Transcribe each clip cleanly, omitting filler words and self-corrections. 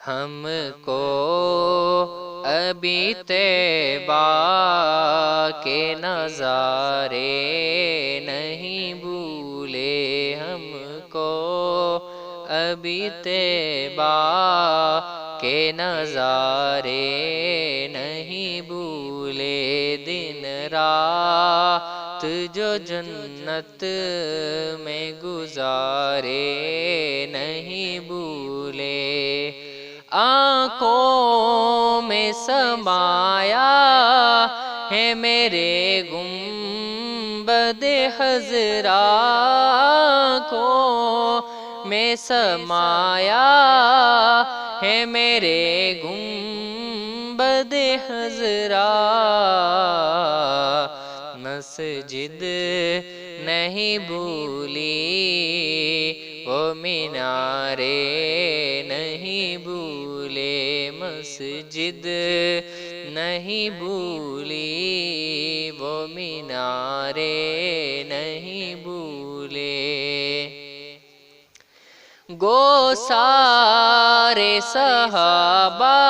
ہم کو ابھی طیبہ کے نظارے نہیں بھولے، ہم کو ابھی طیبہ کے نظارے نہیں بھولے، دن رات جو جنت میں گزارے نہیں بھولے، آنکھوں میں سمایا ہے میرے گنبد خضرا، آنکھوں میں سمایا ہے میرے گنبد خضرا، مسجد نہیں بھولی وہ مینارے نہیں بھولے، مسجد نہیں بھولی وہ مینارے نہیں بھولے، گو سارے صحابہ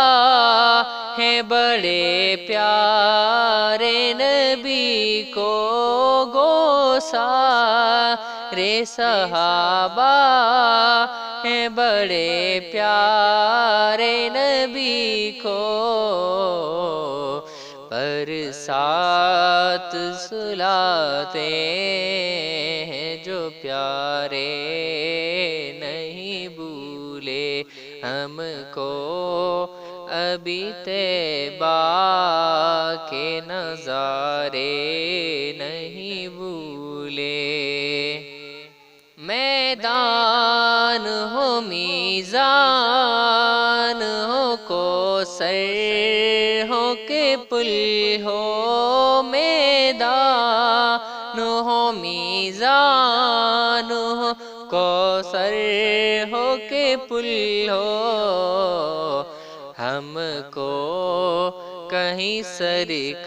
ہیں بڑے پیارے نبی کو، گو سارے صحابہ ہیں بڑے پیارے نبی کو، پر ساتھ سلاتے ہیں جو پیارے نہیں بھولے، ہم کو ابھی طیبہ کے نظارے نہیں بھولے، میدان ہو میزان ہو کوثر ہو کہ پل ہو، میدان ہو میزان ہو کوثر ہو کہ پل ہو، ہم کو کہیں سرکار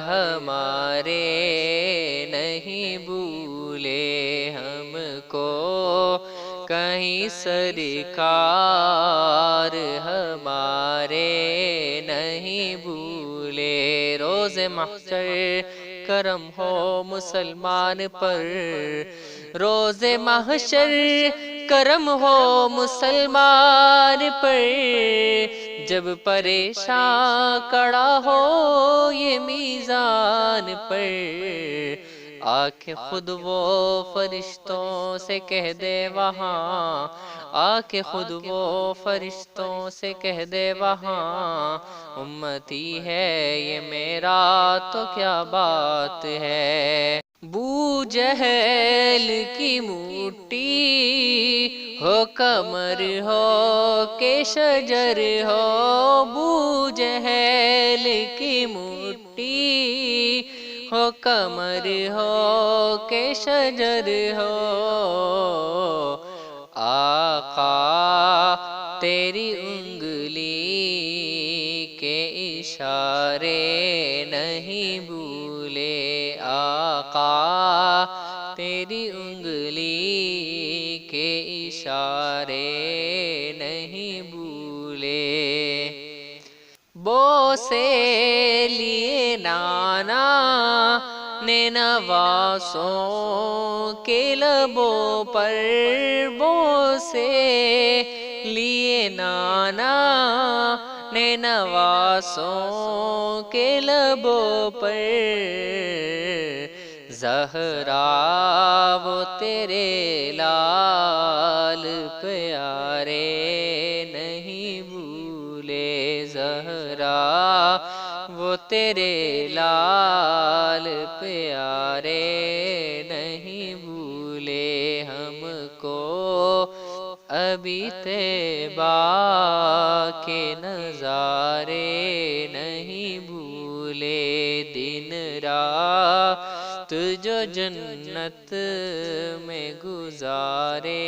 ہمارے نہیں بھولے، ہم کو کہیں سرکار ہمارے نہیں بھولے، روز محشر کرم ہو مسلمان پر، روز محشر کرم ہو مسلمان پر، جب پریشان کھڑا ہو یہ میزان پر، آ کے خود وہ فرشتوں سے کہہ دے وہاں، آ کے خود وہ فرشتوں سے کہہ دے وہاں، امتی ہے یہ میرا تو کیا بات ہے، بو جہل کی موٹی ہو کمر ہو کہ شجر ہو، بو جہل کی موٹی ہو کمر ہو کہ شجر ہو، آقا تیری انگلی کے اشارے نہیں بھولے، آقا تیری انگلی کے اشارے نہیں بھولے، بوسے لیے نانا نے نواسوں کے لبوں پر، بوسے لیے نانا نے نواسوں کے لبوں پر، زہرا وہ تیرے لال پیارے نہیں بھولے، زہرا وہ تیرے لال پیارے نہیں بھولے، ہم کو ابھی طیبہ کے نظارے نہیں بھولے، دن رات جو جنت میں گزارے